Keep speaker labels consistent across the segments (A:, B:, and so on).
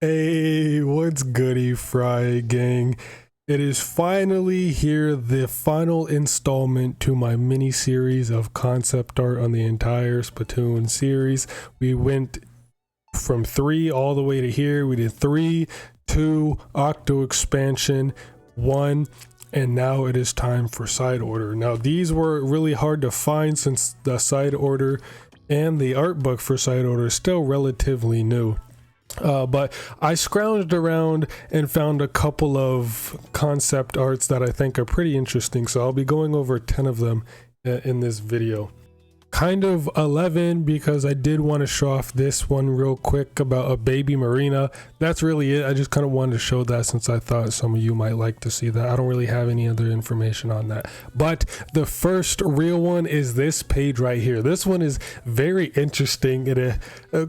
A: Hey, what's goody, Frye gang? It is finally here, the final installment to my mini series of concept art on the entire Splatoon series. We went from 3 all the way to here. We did 3, 2, Octo expansion, 1, and now it is time for side order. Now, these were really hard to find since the side order and the art book for side order is still relatively new. But I scrounged around and found a couple of concept arts that I think are pretty interesting, so I'll be going over 10 of them in this video. Kind of 11 because I did want to show off this one real quick about a baby Marina. That's really it. I just kind of wanted to show that since I thought some of you might like to see that. I don't really have any other information on that. But the first real one is this page right here. This one is very interesting. It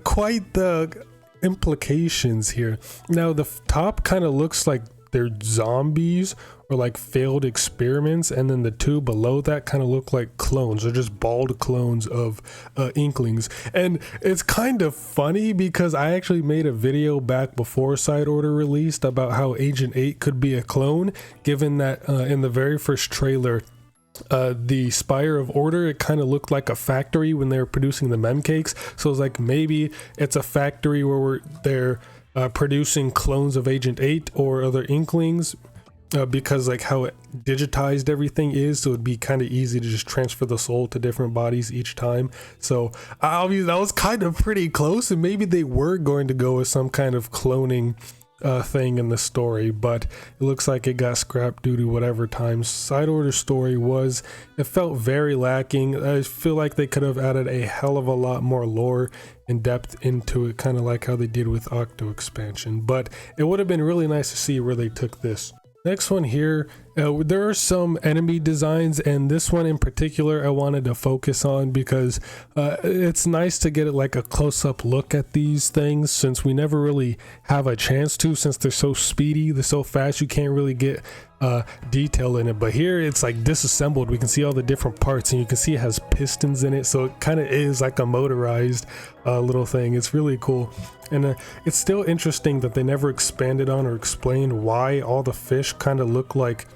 A: quite the implications here. Now the top kind of looks like they're zombies or like failed experiments, and then the two below that kind of look like clones. They're just bald clones of inklings, and it's kind of funny because I actually made a video back before side order released about how Agent 8 could be a clone, given that in the very first trailer the Spire of Order, it kind of looked like a factory when they were producing the mem cakes. So it's like maybe it's a factory where they're producing clones of Agent 8 or other inklings, because like how it digitized everything is, so it'd be kind of easy to just transfer the soul to different bodies each time. So obviously that was kind of pretty close, and maybe they were going to go with some kind of cloning thing in the story, but it looks like it got scrapped due to whatever times side order story was. It felt very lacking. I feel like they could have added a hell of a lot more lore and depth into it, kind of like how they did with Octo expansion, but it would have been really nice to see where they took this. Next one here, there are some enemy designs, and this one in particular I wanted to focus on because it's nice to get like a close-up look at these things, since we never really have a chance to, since they're so speedy, they're so fast, you can't really get detail in it. But here it's like disassembled. We can see all the different parts, and you can see it has pistons in it, so it kind of is like a motorized little thing. It's really cool, and it's still interesting that they never expanded on or explained why all the fish kind of look like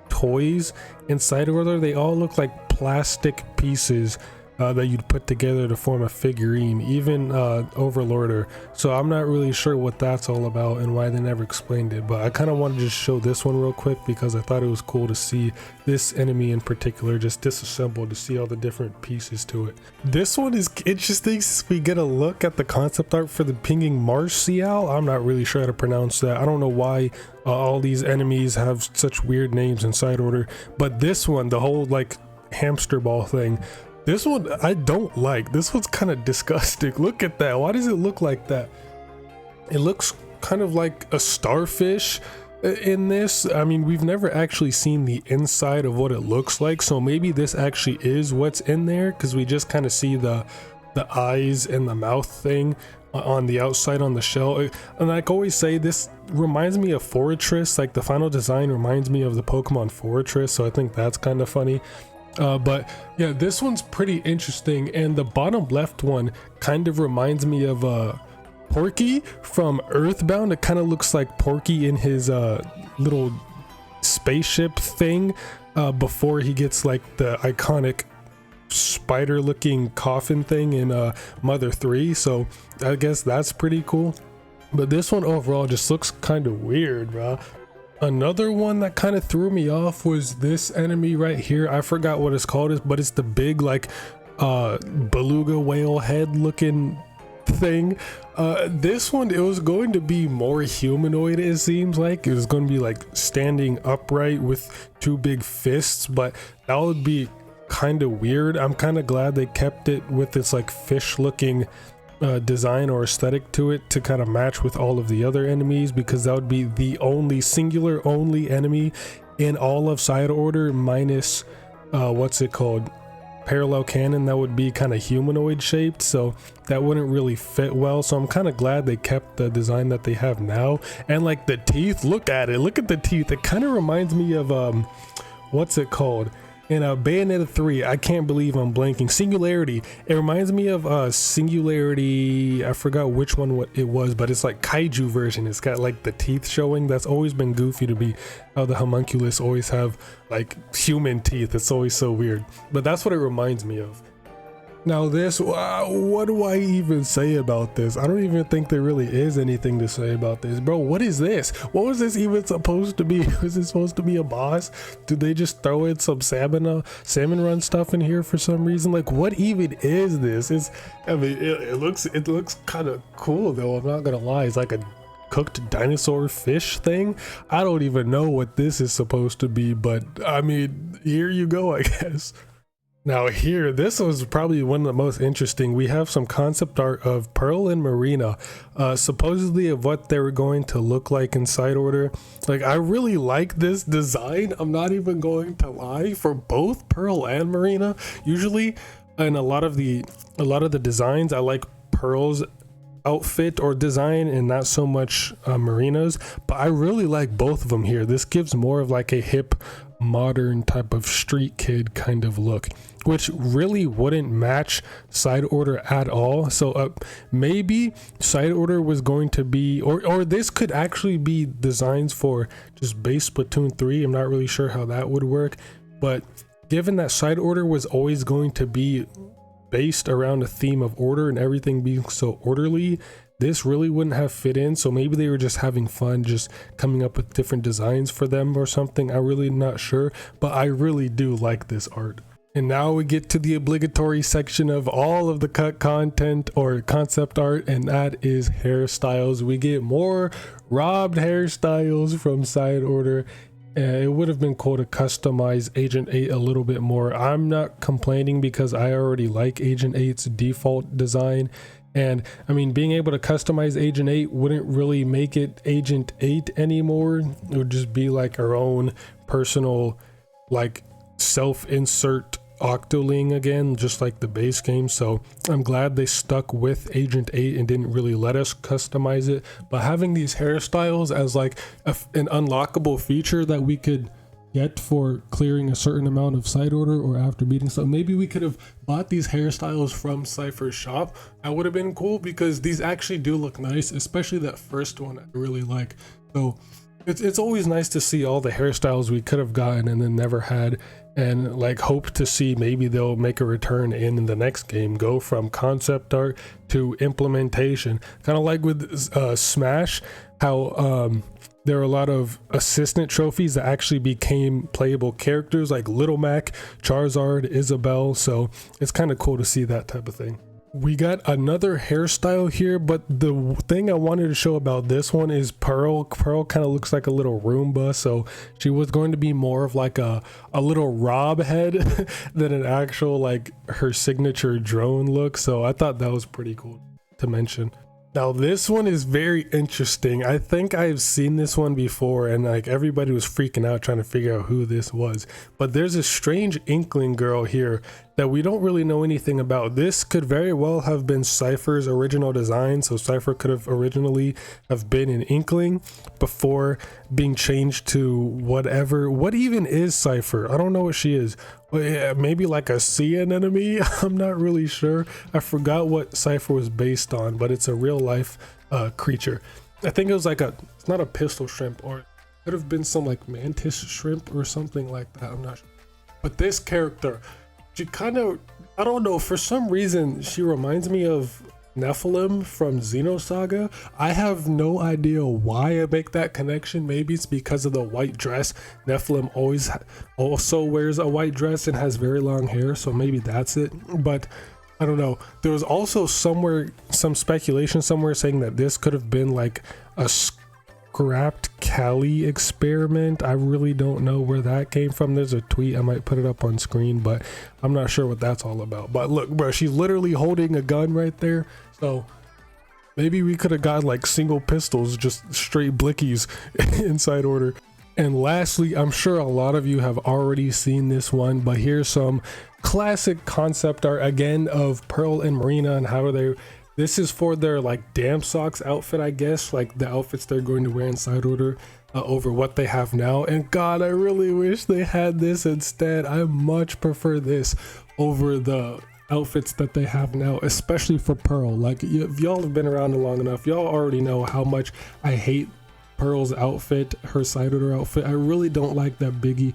A: toys inside order. They all look like plastic pieces that you'd put together to form a figurine, even Overlorder. So I'm not really sure what that's all about and why they never explained it, but I kind of wanted to just show this one real quick because I thought it was cool to see this enemy in particular just disassembled, to see all the different pieces to it. This one is interesting since we get a look at the concept art for the pinging Martial. I'm not really sure how to pronounce that. I don't know why all these enemies have such weird names in side order, but this one, the whole like hamster ball thing, this one I don't like. This one's kind of disgusting. Look at that. Why does it look like that? It looks kind of like a starfish in this. I mean, we've never actually seen the inside of what it looks like, so maybe this actually is what's in there, because we just kind of see the eyes and the mouth thing on the outside on the shell. And like I always say, this reminds me of Fortress. Like the final design reminds me of the Pokemon Fortress, so I think that's kind of funny. But yeah, this one's pretty interesting, and the bottom left one kind of reminds me of Porky from Earthbound. It kind of looks like Porky in his little spaceship thing before he gets like the iconic spider looking coffin thing in Mother 3, so I guess that's pretty cool. But this one overall just looks kind of weird, bro. Another one that kind of threw me off was this enemy right here. I forgot what it's called, but it's the big like beluga whale head looking thing. This one, it was going to be more humanoid. It seems like it was going to be like standing upright with two big fists, but that would be kind of weird. I'm kind of glad they kept it with this like fish looking design or aesthetic to it to kind of match with all of the other enemies, because that would be the only singular only enemy in all of side order minus what's it called, parallel cannon, that would be kind of humanoid shaped, so that wouldn't really fit well. So I'm kind of glad they kept the design that they have now. And like the teeth, look at it, look at the teeth. It kind of reminds me of what's it called, And Bayonetta 3, I can't believe I'm blanking. Singularity, it reminds me of Singularity, I forgot which one it was, but it's like kaiju version. It's got like the teeth showing. That's always been goofy to me, how the homunculus always have like human teeth. It's always so weird, but that's what it reminds me of. Now this, what do I even say about this? I don't even think there really is anything to say about this. Bro, what is this? What was this even supposed to be? Was it supposed to be a boss? Did they just throw in some salmon run stuff in here for some reason? Like, what even is this? I mean, it looks kind of cool though, I'm not gonna lie. It's like a cooked dinosaur fish thing. I don't even know what this is supposed to be, but I mean, here you go, I guess. Now here, this was probably one of the most interesting. We have some concept art of Pearl and Marina, supposedly of what they were going to look like in side order. Like, I really like this design. I'm not even going to lie, for both Pearl and Marina. Usually in a lot of the designs, I like Pearl's outfit or design and not so much Marina's, but I really like both of them here. This gives more of like a hip modern type of street kid kind of look, which really wouldn't match side order at all. So maybe side order was going to be, or this could actually be designs for just base Splatoon 3. I'm not really sure how that would work, but given that side order was always going to be based around a theme of order and everything being so orderly, this really wouldn't have fit in. So maybe they were just having fun, just coming up with different designs for them or something. I'm really not sure, but I really do like this art. And now we get to the obligatory section of all of the cut content or concept art, and that is hairstyles. We get more robbed hairstyles from side order. It would have been cool to customize Agent 8 a little bit more. I'm not complaining because I already like Agent 8's default design. And I mean, being able to customize Agent 8 wouldn't really make it Agent 8 anymore. It would just be like our own personal, like, self-insert Octoling again, just like the base game. So I'm glad they stuck with Agent 8 and didn't really let us customize it. But having these hairstyles as like an unlockable feature that we could get for clearing a certain amount of side order or after beating stuff, maybe we could have bought these hairstyles from Cypher's shop. That would have been cool because these actually do look nice, especially that first one I really like. So it's always nice to see all the hairstyles we could have gotten and then never had, and like hope to see maybe they'll make a return in the next game, go from concept art to implementation, kind of like with Smash, how there are a lot of assistant trophies that actually became playable characters like Little Mac, Charizard, Isabelle. So it's kind of cool to see that type of thing. We got another hairstyle here, but the thing I wanted to show about this one is Pearl. Pearl kind of looks like a little Roomba, so she was going to be more of like a little Rob head than an actual like her signature drone look. So I thought that was pretty cool to mention. Now this one is very interesting. I think I've seen this one before and like everybody was freaking out trying to figure out who this was. But there's a strange Inkling girl here that we don't really know anything about. This could very well have been Cypher's original design. So Cypher could have originally have been an Inkling before being changed to whatever. What even is Cypher? I don't know what she is. Maybe like a sea anemone. I'm not really sure. I forgot what Cypher was based on, but it's a real life creature. I think it was like it's not a pistol shrimp, or it could have been some like mantis shrimp or something like that. I'm not sure. But this character, she kind of, I don't know, for some reason she reminds me of Nephilim from Xenosaga. I have no idea why I make that connection. Maybe it's because of the white dress. Nephilim always also wears a white dress and has very long hair, so maybe that's it. But I don't know. There was also some speculation somewhere saying that this could have been like a scrapped Cali experiment. I really don't know where that came from. There's a tweet, I might put it up on screen, but I'm not sure what that's all about. But look, bro, she's literally holding a gun right there. So maybe we could have got like single pistols, just straight blickies inside order. And lastly, I'm sure a lot of you have already seen this one, but here's some classic concept art again of Pearl and Marina and how this is for their like damn socks outfit, I guess, like the outfits they're going to wear in side order. over what they have now. And God, I really wish they had this instead. I much prefer this over the outfits that they have now, especially for Pearl. Like, if y'all have been around long enough, y'all already know how much I hate Pearl's outfit, her side order outfit. I really don't like that Biggie.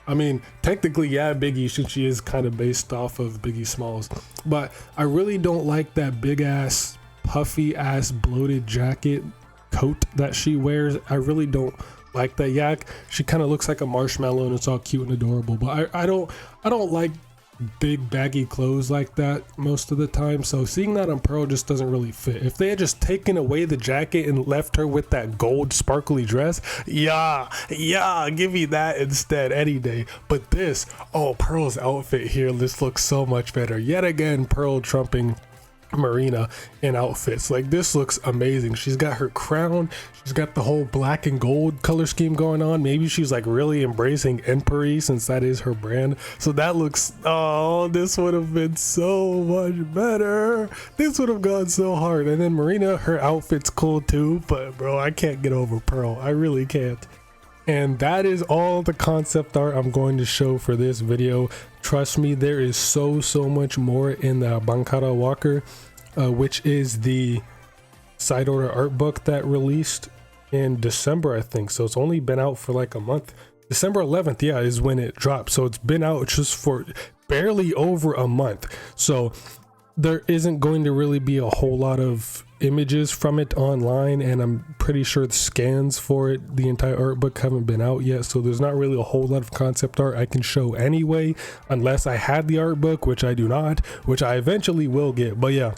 A: I mean, technically, yeah, Biggie, since she is kind of based off of Biggie Smalls, but I really don't like that big ass, puffy ass, bloated jacket coat that she wears. I really don't like that. Yeah, she kind of looks like a marshmallow and it's all cute and adorable, but I don't like big baggy clothes like that most of the time. So seeing that on Pearl just doesn't really fit. If they had just taken away the jacket and left her with that gold sparkly dress, yeah, give me that instead any day. But this, oh, Pearl's outfit here, this looks so much better. Yet again, Pearl trumping Marina in outfits. Like, this looks amazing. She's got her crown, she's got the whole black and gold color scheme going on. Maybe she's like really embracing Empery since that is her brand. So that looks, oh, this would have been so much better. This would have gone so hard. And then Marina, her outfit's cool too, but bro, I can't get over Pearl. I really can't. And that is all the concept art I'm going to show for this video. Trust me, there is so much more in the Bankara Walker, which is the side order art book that released in December, I think. So it's only been out for like a month. December 11th, yeah, is when it dropped. So it's been out just for barely over a month. So there isn't going to really be a whole lot of images from it online, and I'm pretty sure the scans for it, the entire art book, haven't been out yet, so there's not really a whole lot of concept art I can show anyway, unless I had the art book, which I do not, which I eventually will get. But yeah,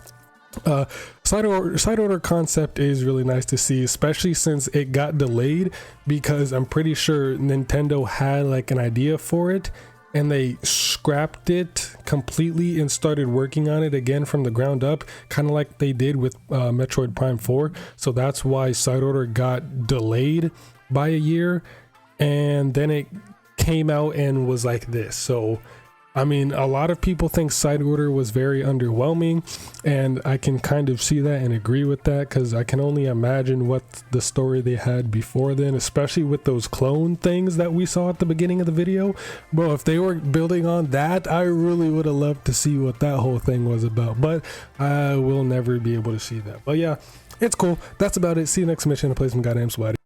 A: side order concept is really nice to see, especially since it got delayed, because I'm pretty sure Nintendo had like an idea for it and they scrapped it completely and started working on it again from the ground up, kind of like they did with Metroid Prime 4. So that's why side order got delayed by a year, and then it came out and was like this. So I mean, a lot of people think side order was very underwhelming, and I can kind of see that and agree with that, because I can only imagine what the story they had before then, especially with those clone things that we saw at the beginning of the video. Bro, if they were building on that, I really would have loved to see what that whole thing was about, but I will never be able to see that. But yeah, it's cool. That's about it. See you next mission to play some goddamn sweaty.